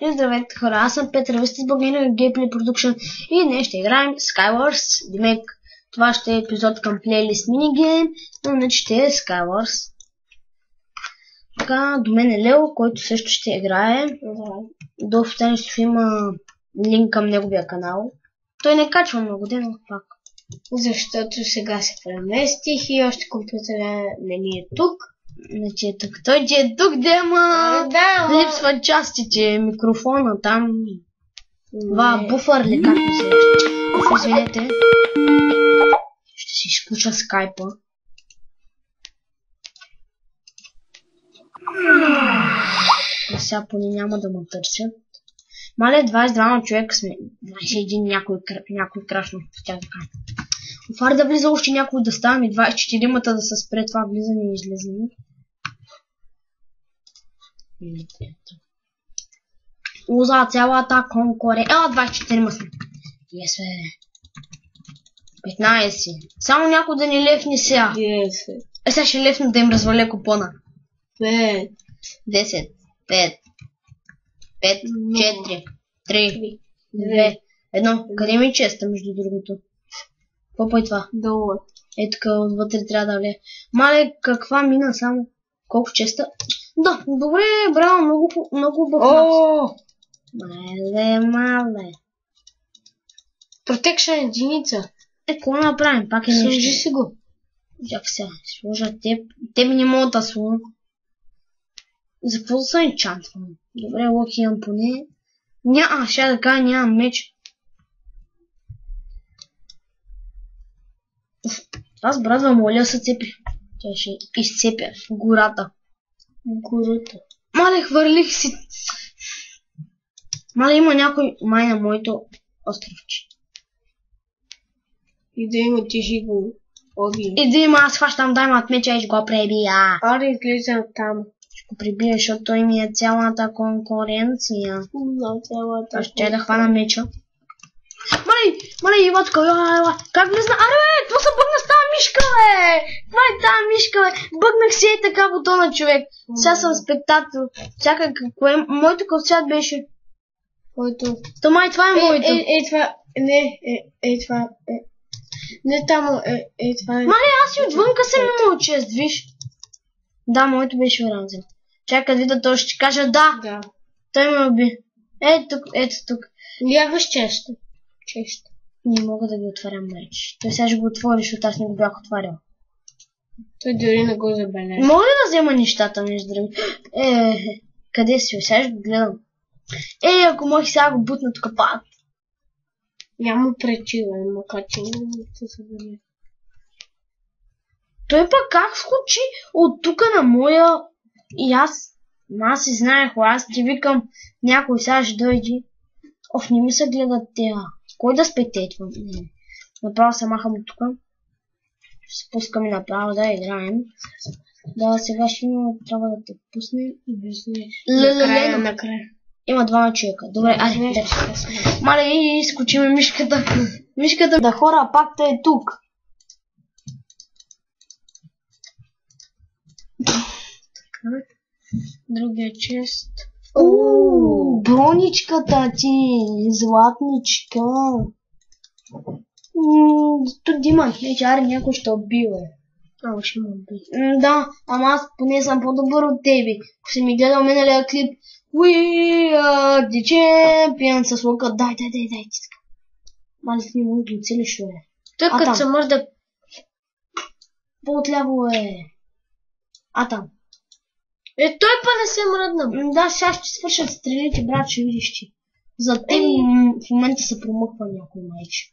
И здравейте хора, аз съм Петър, вие сте с България Gameplay Production и днес ще играем Skywars. Демек, това ще е епизод към плейлист минигейм, но не ще е Skywars. Така, до мен е Лео, който също ще играе. До описанието ще има линк към неговия канал. Той не качва много ден, но пак. Защото сега се преместих и още компютъра не ни е тук. Не че е тук. Той че е тук, дема! Да, липсват частите, микрофона там. Това буфър ли, както се извинете. Ще си изключа скайпа. А сега поне няма да ме търсят. Мале, 22 човека сме. 21 някой крашно в тях така. Фар да влиза още някой да ставаме 24-мата да се спре това влизане и излизане. Уза цялата конкуренция. 24 сме. Yes, 15. Само някой да ни лефни сега. Yes. Сега ще лефна да им разваля купона. 5. 10. 5. 5. 4. 3. 2. 1. Къде ми е честа, между другото? Какво е това? Долу. Е така, отвътре трябва да влезе. Мале, каква мина само? Колко честа? Да, добре, браво, много хубав. Мале. Protection единица. Какво направим? Пак е нещо. Сложи си го. Чак сега, сложа теб не могат да служа. За какво да се енчантвам? Добре, локи имам поне. Ще да кажа, нямам меч. Аз брадва моля се цепи. Тя ще изцепя в гората. Мале, хвърлих си. Мале, има някой май на моето островче. И да има ти го оби. И да има, аз хващам даймат меча и ще го пребия. Аре, излизам там. Ще го прибия, защото той ми е цялата конкуренция. Аз ще да хвана меча. Мале, Ива тук, как влезна? Аре, какво се бъгна с тази мишка, бе? Това е тази мишка, бе. Бъгнах си е така бутона, човек. Сега съм спектатор. Всяка какво е? Моето къвцят беше. Който... Май, това е моето. Това... това... Не там, това е... Мале, аз и отвънка съм имал чест, виж. Да, моето беше оранжев. Чакай, вида, той ще кажа да. Той ме уби. Ето тук. Вярваш често. Не мога да ги отварям меч. Той сега ще го отвори, защото аз не го бях отварял. Той дори не го забележа. Мога ли да взема нещата между други? Къде си? Сега ще го гледам. Ако мога сега го бутна тук пак. Няма пречила, макар че не се забележа. Той пък как скочи от тук на моя... И аз си знаех, аз ти викам, някой сега ще дойде. Не ми се гледат тея. Кой да спететвам? Направо се махам от тук. Ще се пускаме направо да играем. Да, сега ще трябва да те пуснем. Накрая. Има 2 човека. Добре, айде. Мале, изкочиме мишката. Мишката да хора, пак те е тук. Другия чест. Броничката ти, златничка. Тук Дима, аре някой ще убива. Ще ме уби. Да, ама аз поне съм по-добър от тебе. Ако си ми гледал миналия клип, We are the champions с лука, дай. Мале си ми мъжда цели шо е. Той като се мърда... По-отляво е. Там. Той па не се мръдна. Да, сега ще свършат стрелите, брат, ще видиш ти. За теб в момента се промъква някой майче.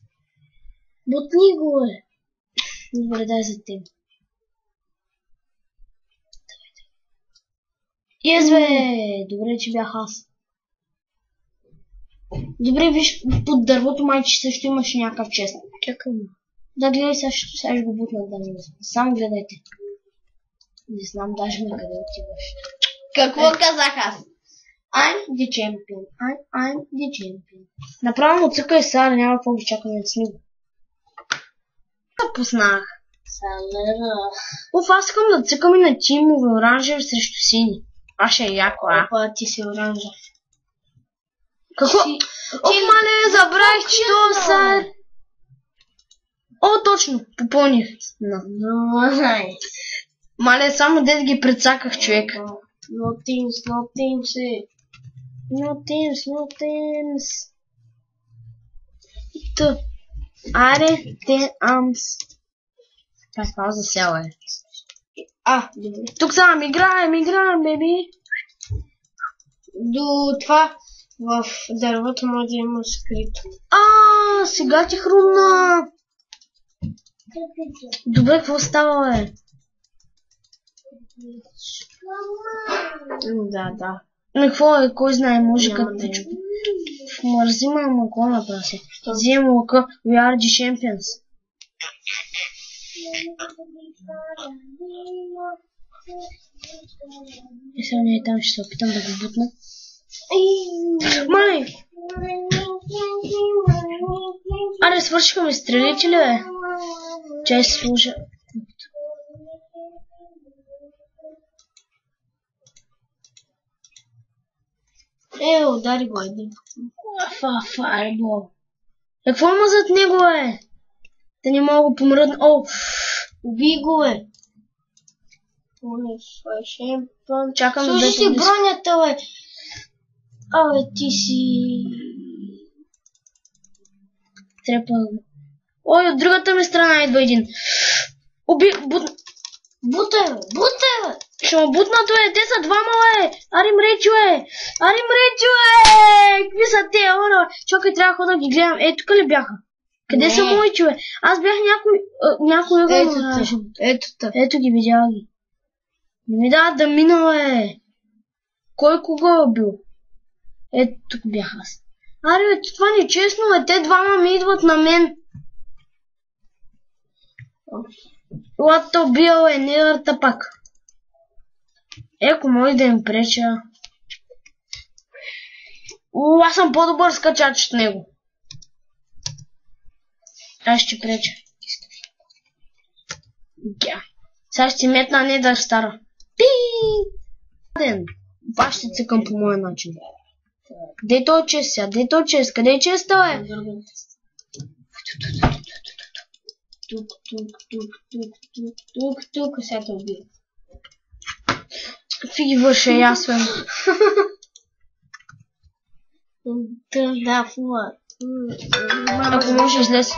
Бутни го е. Добре, дай за теб. Бе! Добре, че бях аз. Добре, виж, под дървото майче също имаше някакъв чест. Чакай. Да, гледай, сега ще го бутна да не. Само гледайте. Не знам даже на къде отиваш. Какво казах аз? I'm the champion. I'm the champion. Направо му цъкай сега, няма какво ги чакаме да снига. Пуснах. Аз искам да цъкаме на тимове оранжеви срещу сини. Ще е яко, Опа, ти си оранжев. Какво? О, мале, забравих, че то са... О, точно, попълних. Мале, само дет ги прецаках, човек. No teams. No teams. Т. Аре, те амс. Това за сяло е. Добре. Тук сам играем, беби. До това в дървото може да има скрито. Сега ти хрумна. Добре, какво става, бе? Да. На какво е? Кой знае, може как пичко. Мързима, ама какво направи? Взема лъка. We are the champions. И сега не е там, ще се опитам да го бутна. Май! Аре, свършиха ми стрелите ли, бе? Чай се служа. Удари го един. Файбол. Какво има зад него, бе? Да не мога да помръдна. Уби го, бе. Чакам да служи си бронята, бе. Ти си... Трепа. Ой, от другата ми страна идва един. Бутай, бе. Ще му бутнат, бе. Те са двама, бе. Ари мречо, бе. Какви са те, бе? Чакай, трябва да ги гледам. Тук ли бяха? Къде са моите, бе? Аз бях някой Ето ги, видяла ги. Не ми дават да мина, бе. Кой кого е бил? Тук бях аз. Аре, бе, това не е честно, бе. Те двама ми идват на мен. Лато бил, бе, не върта пак. Ако може да им преча. Аз съм по-добър скачач от него. Аз ще преча. Сега ще си метна, не да стара. Пак ще цъкам по моя начин. Де той чест сега? Къде е честа, бе? Тук, сега те убива. Фиги върша, аз съм. Да, фула. Ако може, излез.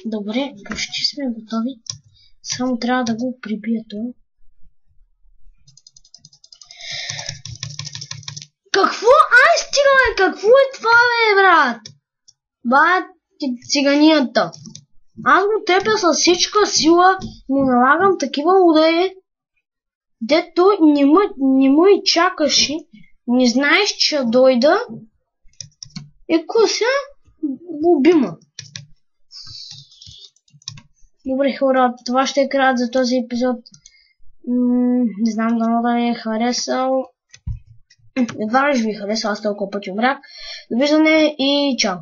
Добре, почти сме готови. Само трябва да го прибия това. Какво? Ай, стига, бе! Какво е това, бе, брат? Циганията. Аз го тепя с всичка сила, му налагам такива удари, дето не му и чакаше, не знаеш, че дойда и кося убима. Добре, хора, това ще е краят за този епизод. Не знам дано да ви е харесал. Едва ли ще ви харесал, аз толкова пъти умрях. Довиждане и чао!